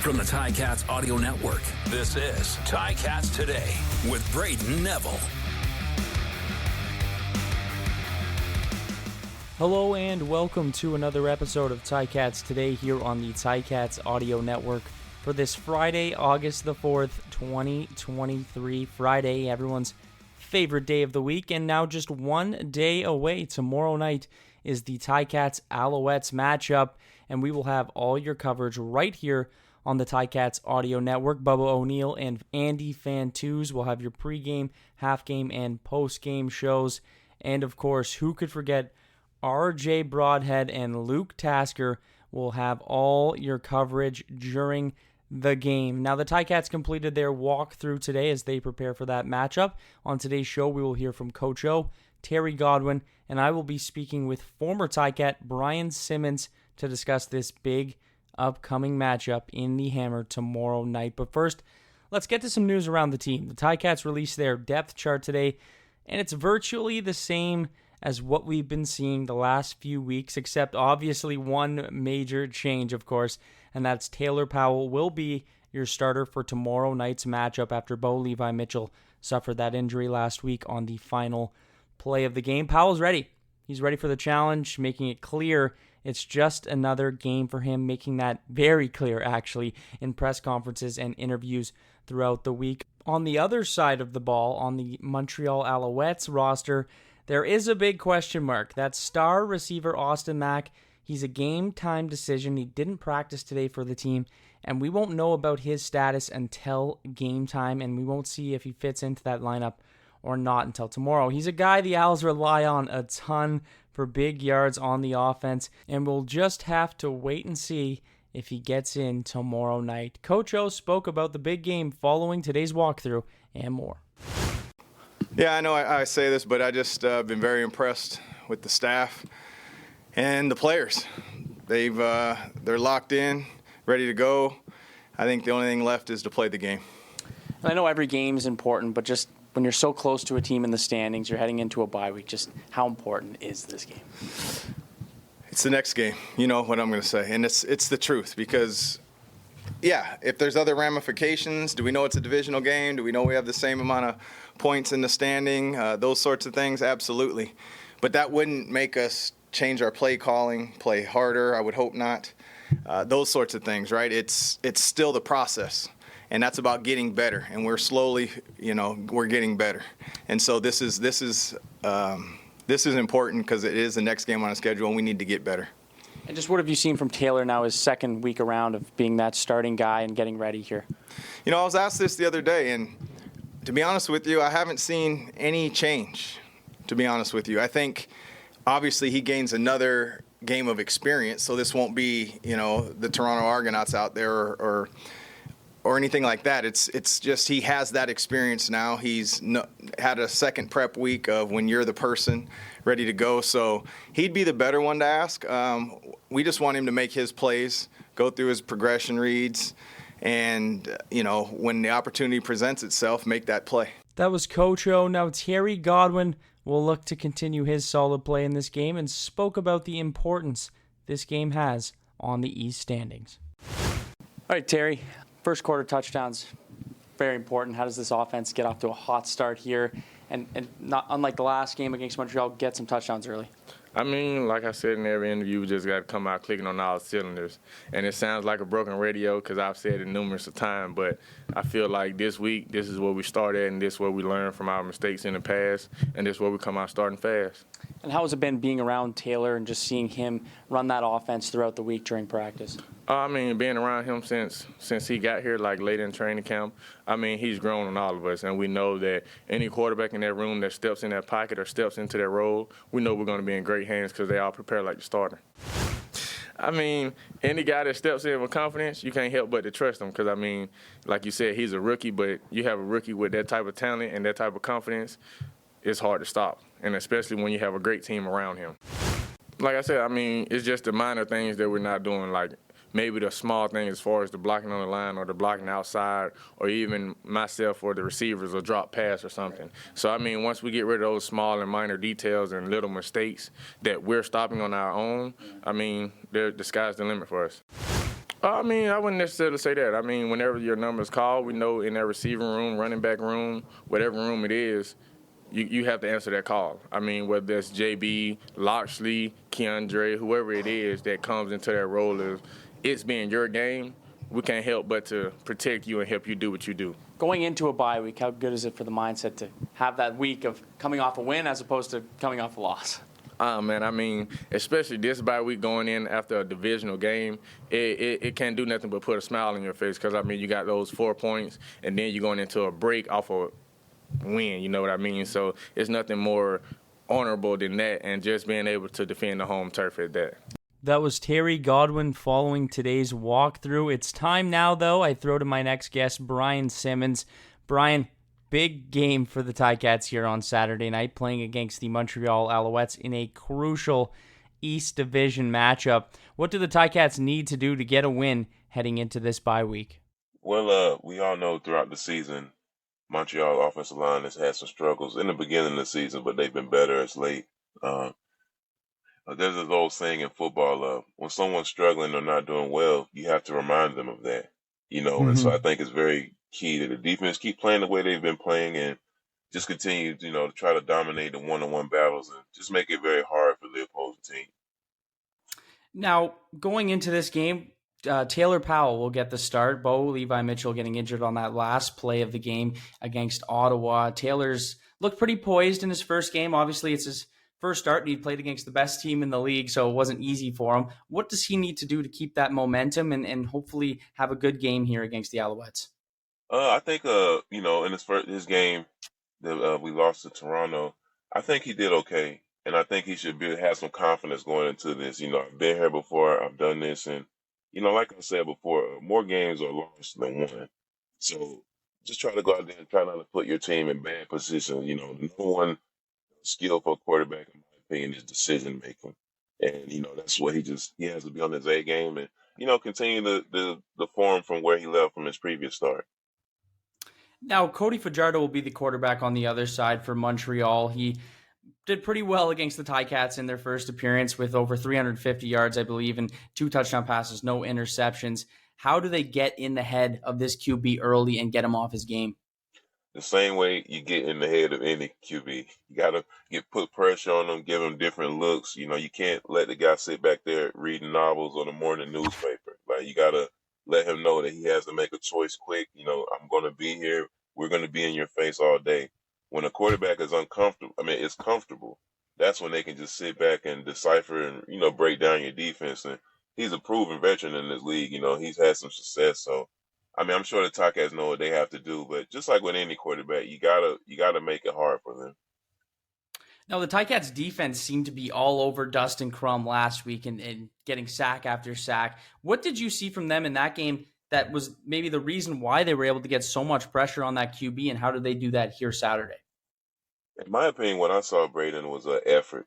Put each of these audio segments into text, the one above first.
From the Ticats Audio Network, this is Ticats Today with Brayden Neville. Hello and welcome to another episode of Ticats Today here on the Ticats Audio Network for this Friday, August the 4th, 2023. Friday, everyone's favorite day of the week, and now just 1 day away. Tomorrow night is the Ticats Alouettes matchup, and we will have all your coverage right here on the Ticats Audio Network. Bubba O'Neill and Andy Fantuz will have your pregame, half-game, and post-game shows. And, of course, who could forget RJ Broadhead and Luke Tasker will have all your coverage during the game. Now, the Ticats completed their walkthrough today as they prepare for that matchup. On today's show, we will hear from Coach O, Terry Godwin, and I will be speaking with former Ticat Brian Simmons to discuss this big upcoming matchup in the Hammer tomorrow night. But first, let's get to some news around the team. The Ticats released their depth chart today, and it's virtually the same as what we've been seeing the last few weeks, except obviously one major change, of course, and that's Taylor Powell will be your starter for tomorrow night's matchup after Bo Levi Mitchell suffered that injury last week on the final play of the game. Powell's ready. He's ready for the challenge, making it clear it's just another game for him, making that very clear, actually, in press conferences and interviews throughout the week. On the other side of the ball, on the Montreal Alouettes roster, there is a big question mark. That's star receiver Austin Mack. He's a game-time decision. He didn't practice today for the team, and we won't know about his status until game time, and we won't see if he fits into that lineup or not until tomorrow. He's a guy the Owls rely on a ton for big yards on the offense, and we'll just have to wait and see if he gets in tomorrow night. Coach O spoke about the big game following today's walkthrough and more. Yeah, I know I say this, but I just been very impressed with the staff and the players. They're locked in, ready to go. I think the only thing left is to play the game. I know every game is important, but just when you're so close to a team in the standings, you're heading into a bye week, just how important is this game? It's the next game. You know what I'm going to say. And it's the truth because, yeah, if there's other ramifications, do we know it's a divisional game? Do we know we have the same amount of points in the standing? Those sorts of things, absolutely. But that wouldn't make us change our play calling, play harder. I would hope not. Those sorts of things, right? It's still the process. And that's about getting better, and we're slowly, we're getting better. And so this is important because it is the next game on the schedule, and we need to get better. And just what have you seen from Taylor now, his second week around of being that starting guy and getting ready here? I was asked this the other day, and to be honest with you, I haven't seen any change, to be honest with you. I think, obviously, he gains another game of experience, so this won't be, the Toronto Argonauts out there or anything like that. It's just he has that experience now. He's had a second prep week of when you're the person ready to go. So he'd be the better one to ask. We just want him to make his plays, go through his progression reads, and, when the opportunity presents itself, make that play. That was Coach O. Now Terry Godwin will look to continue his solid play in this game and spoke about the importance this game has on the East standings. All right, Terry. First quarter touchdowns, very important. How does this offense get off to a hot start here and not unlike the last game against Montreal, get some touchdowns early? I mean, like I said in every interview, we just got to come out clicking on all cylinders. And it sounds like a broken radio because I've said it numerous times, but I feel like this week, this is where we started and this is where we learn from our mistakes in the past, and this is where we come out starting fast. And how has it been being around Taylor and just seeing him run that offense throughout the week during practice? I mean, being around him since he got here, like late in training camp, I mean, he's grown on all of us. And we know that any quarterback in that room that steps in that pocket or steps into that role, we know we're going to be in great hands because they all prepare like the starter. I mean, any guy that steps in with confidence, you can't help but to trust him because, I mean, like you said, he's a rookie, but you have a rookie with that type of talent and that type of confidence, it's hard to stop, and especially when you have a great team around him. Like I said, I mean, it's just the minor things that we're not doing, like maybe the small thing as far as the blocking on the line or the blocking outside or even myself or the receivers or drop pass or something. So, I mean, once we get rid of those small and minor details and little mistakes that we're stopping on our own, I mean, the sky's the limit for us. I mean, I wouldn't necessarily say that. I mean, whenever your number is called, we know in that receiving room, running back room, whatever room it is, you have to answer that call. I mean, whether that's JB, Loxley, Keandre, whoever it is that comes into that role of it's being your game, we can't help but to protect you and help you do what you do. Going into a bye week, how good is it for the mindset to have that week of coming off a win as opposed to coming off a loss? Man, I mean, especially this bye week going in after a divisional game, it can't do nothing but put a smile on your face because, I mean, you got those 4 points, and then you're going into a break off a win, you know what I mean? So it's nothing more honorable than that, and just being able to defend the home turf at that. That was Terry Godwin following today's walkthrough. It's time now, though. I throw to my next guest, Brian Simmons. Brian, big game for the Ticats here on Saturday night, playing against the Montreal Alouettes in a crucial East Division matchup. What do the Ticats need to do to get a win heading into this bye week? Well, we all know throughout the season, Montreal offensive line has had some struggles in the beginning of the season, but they've been better as late. There's this old saying in football, when someone's struggling or not doing well, you have to remind them of that, and so I think it's very key to the defense keep playing the way they've been playing and just continue, to try to dominate the one-on-one battles and just make it very hard for the opposing team. Now, going into this game, Taylor Powell will get the start. Bo Levi Mitchell getting injured on that last play of the game against Ottawa. Taylor's looked pretty poised in his first game. Obviously, it's his first start, and he played against the best team in the league, so it wasn't easy for him. What does he need to do to keep that momentum and hopefully have a good game here against the Alouettes? I think, in his game that we lost to Toronto, I think he did okay, and I think he should have some confidence going into this. I've been here before, I've done this, and like I said before, more games are lost than won. So just try to go out there and try not to put your team in bad position. No one skill for a quarterback, in my opinion, is decision making, and that's what he has to be on his A game and continue the form from where he left from his previous start. Now, Cody Fajardo will be the quarterback on the other side for Montreal. He did pretty well against the Ticats in their first appearance with over 350 yards, I believe, and 2 touchdown passes, no interceptions. How do they get in the head of this QB early and get him off his game? The same way you get in the head of any QB. You got to put pressure on them, give them different looks. You can't let the guy sit back there reading novels or the morning newspaper. Like, you got to let him know that he has to make a choice quick. I'm going to be here. We're going to be in your face all day. When a quarterback is uncomfortable, it's comfortable. That's when they can just sit back and decipher and, break down your defense. And he's a proven veteran in this league. He's had some success. So, I'm sure the Ticats know what they have to do. But just like with any quarterback, you gotta make it hard for them. Now, the Ticats defense seemed to be all over Dustin Crum last week and getting sack after sack. What did you see from them in that game that was maybe the reason why they were able to get so much pressure on that QB, and how did they do that here Saturday? In my opinion, what I saw, Brayden, was an effort.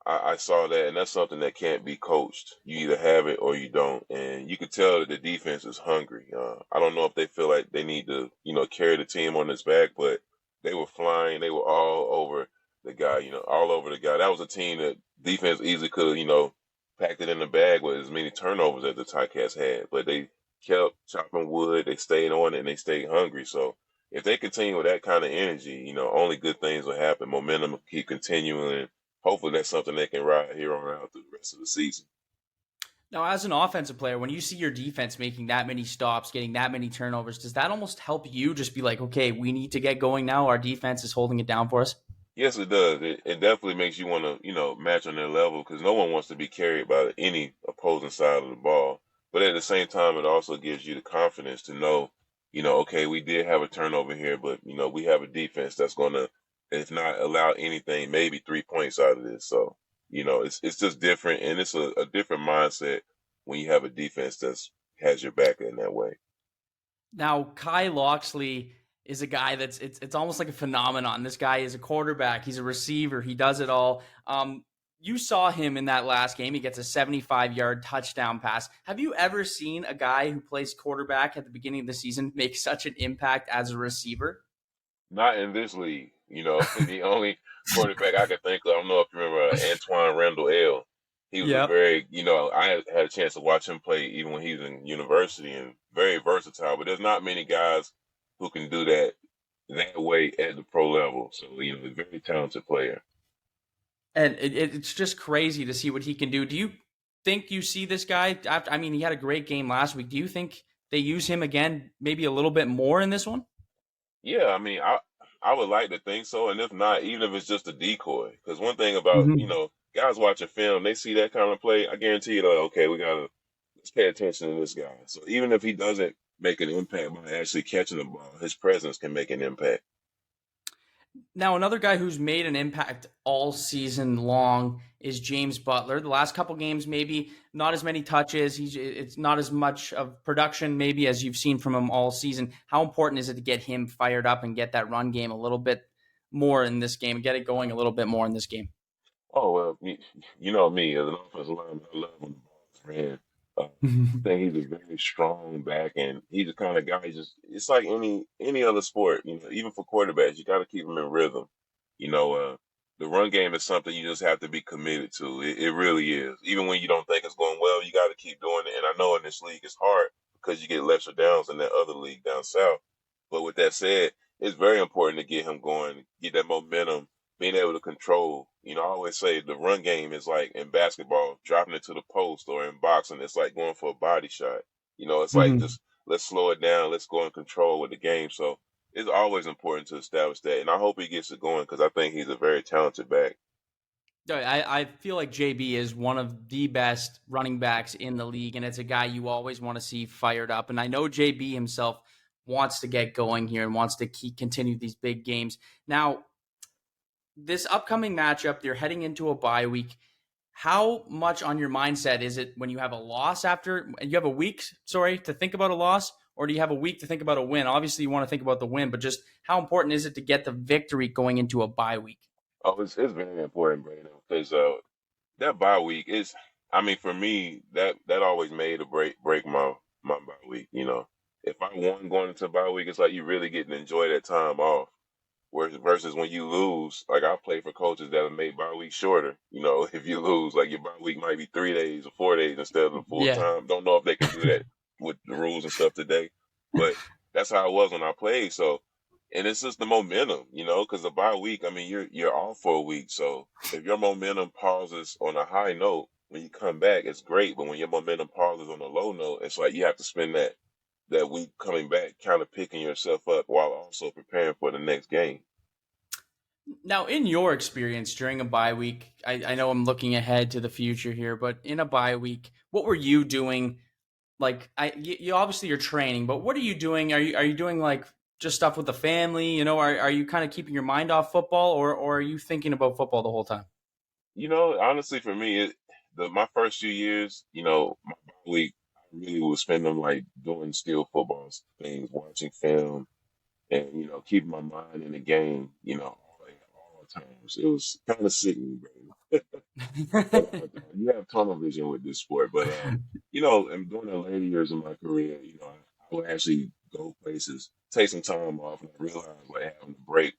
I saw that, and that's something that can't be coached. You either have it or you don't, and you could tell that the defense is hungry. I don't know if they feel like they need to, carry the team on its back, but they were flying. They were all over the guy, all over the guy. That was a team that defense easily could have, packed it in the bag with as many turnovers as the Ticats had, but they kept chopping wood. They stayed on it, and they stayed hungry. So if they continue with that kind of energy, only good things will happen. Momentum will keep continuing, and hopefully that's something they can ride here on out through the rest of the season. Now, as an offensive player, when you see your defense making that many stops, getting that many turnovers, does that almost help you just be like, okay, we need to get going now? Our defense is holding it down for us? Yes, it does. It definitely makes you want to, match on their level because no one wants to be carried by any opposing side of the ball. But at the same time, it also gives you the confidence to know, okay, we did have a turnover here, but, we have a defense that's going to, if not allow anything, maybe 3 points out of this. So, it's just different, and it's a different mindset when you have a defense that's has your back in that way. Now, Kai Loxley is a guy that's it's almost like a phenomenon. This guy is a quarterback. He's a receiver. He does it all. You saw him in that last game. He gets a 75-yard touchdown pass. Have you ever seen a guy who plays quarterback at the beginning of the season make such an impact as a receiver? Not in this league. The only quarterback I can think of, I don't know if you remember Antoine Randall L. He was a Yep. very, I had a chance to watch him play even when he was in university, and very versatile. But there's not many guys who can do that way at the pro level. So, a very talented player. And it's just crazy to see what he can do. Do you think you see this guy after? I mean, he had a great game last week. Do you think they use him again, maybe a little bit more in this one? Yeah, I mean, I would like to think so, and if not, even if it's just a decoy. Because one thing about Mm-hmm. guys watching film, they see that kind of play. I guarantee you, like, okay, let's pay attention to this guy. So even if he doesn't make an impact by actually catching the ball, his presence can make an impact. Now, another guy who's made an impact all season long is James Butler. The last couple games, maybe not as many touches. It's not as much of production, maybe, as you've seen from him all season. How important is it to get him fired up and get that run game a little bit more in this game, get it going a little bit more in this game? Oh well, you know me as an offensive lineman, I love when the ball's ran. I think he's a very strong back, and he's the kind of guy. It's like any other sport. Even for quarterbacks, you got to keep them in rhythm. The run game is something you just have to be committed to. It really is. Even when you don't think it's going well, you got to keep doing it. And I know in this league it's hard because you get lesser downs in that other league down south. But with that said, it's very important to get him going, get that momentum, being able to control. I always say the run game is like in basketball, dropping it to the post, or in boxing, it's like going for a body shot. It's like Mhm. just let's slow it down, let's go and control with the game. So it's always important to establish that, and I hope he gets it going because I think he's a very talented back. I feel like JB is one of the best running backs in the league, and it's a guy you always want to see fired up. And I know JB himself wants to get going here and wants to continue these big games. Now, this upcoming matchup, you're heading into a bye week. How much on your mindset is it when you have a loss after you have a week, to think about a loss, or do you have a week to think about a win? Obviously, you want to think about the win, but just how important is it to get the victory going into a bye week? Oh, it's very important, Brandon, because that bye week is. I mean, for me, that always made or break my bye week. If I won going into bye week, it's like you really get to enjoy that time off. Whereas versus when you lose, like I play for coaches that have made bye week shorter. If you lose, like your bye week might be 3 days or 4 days instead of the full Yeah. time. Don't know if they can do that with the rules and stuff today, but that's how it was when I played. So, and it's just the momentum, because the bye week, I mean, you're off for a week. So if your momentum pauses on a high note, when you come back, it's great. But when your momentum pauses on a low note, it's like you have to spend that week coming back, kind of picking yourself up while also preparing for the next game. Now, in your experience during a bye week, I know I'm looking ahead to the future here, but in a bye week, what were you doing? Like, you obviously you're training, but what are you doing? Are you doing like just stuff with the family? Are you kind of keeping your mind off football, or are you thinking about football the whole time? Honestly, for me, my first few years, my bye week, I really would spend them like doing still football things, watching film, and keeping my mind in the game, all times. It was kind of sickening, bro. But you have tunnel vision with this sport. But and during the later years of my career, I would actually go places, take some time off, and I realized like having a break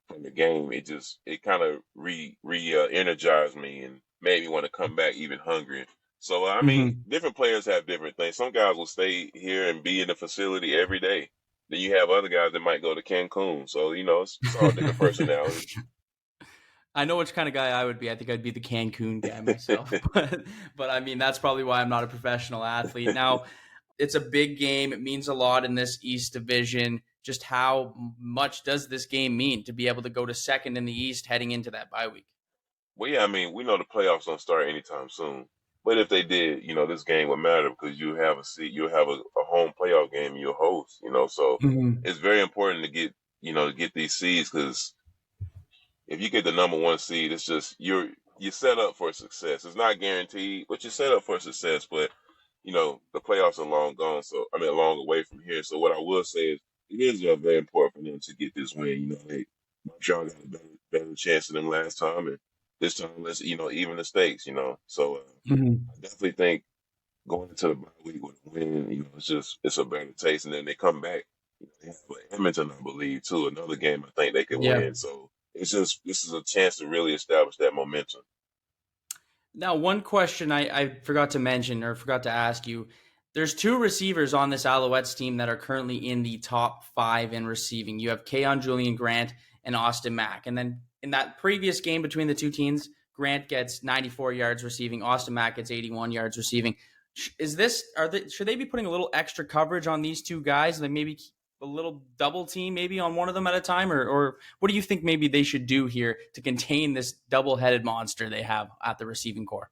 from the game, it kind of energized me and made me want to come back even hungrier. So I mean, Mhm. different players have different things. Some guys will stay here and be in the facility every day. Then you have other guys that might go to Cancun. So it's all different personalities. I know which kind of guy I would be. I think I'd be the Cancun guy myself, but I mean that's probably why I'm not a professional athlete. Now, it's a big game. It means a lot in this East Division. Just how much does this game mean to be able to go to second in the East heading into that bye week? Well, yeah, I mean, we know the playoffs don't start anytime soon. But if they did, this game would matter because you have a seat, you have a home playoff game you'll host, so Mhm. it's very important to get these seeds because if you get the number one seed, it's just you're set up for success. It's not guaranteed, but you're set up for success. But the playoffs are long gone, so I mean, a long away from here. So what I will say is, it is very important for them to get this win. Hey, Montreal got a better chance than them last time, and this time let's even the stakes. So Mhm. I definitely think going into the bye week with a win, it's a better taste, and then they come back. They have Edmonton, I believe, too. Another game I think they could Yeah. win. So this is a chance to really establish that momentum. Now, one question I forgot to mention or forgot to ask you. There's two receivers on this Alouettes team that are currently in the top 5 in receiving. You have Keon Julian Grant and Austin Mack. And then in that previous game between the two teams, Grant gets 94 yards receiving. Austin Mack gets 81 yards receiving. Should they be putting a little extra coverage on these two guys? Like maybe a little double team maybe on one of them at a time? Or what do you think maybe they should do here to contain this double-headed monster they have at the receiving core?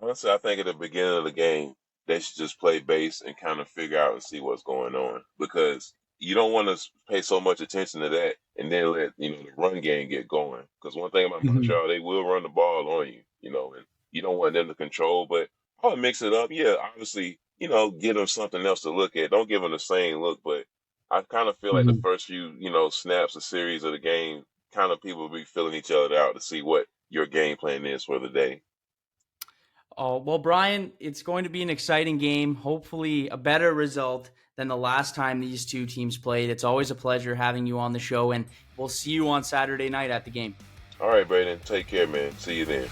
Honestly, I think at the beginning of the game, they should just play base and kind of figure out and see what's going on, because you don't want to pay so much attention to that and then let the run game get going. Because one thing about Montreal, they will run the ball on you, and you don't want them to control. But I'll mix it up. Yeah, obviously, give them something else to look at. Don't give them the same look. But I kind of feel like the first few, snaps, a series of the game, kind of people will be filling each other out to see what your game plan is for the day. Oh, well, Brian, it's going to be an exciting game. Hopefully a better result than the last time these two teams played. It's always a pleasure having you on the show, and we'll see you on Saturday night at the game. All right, Brayden. Take care, man. See you then.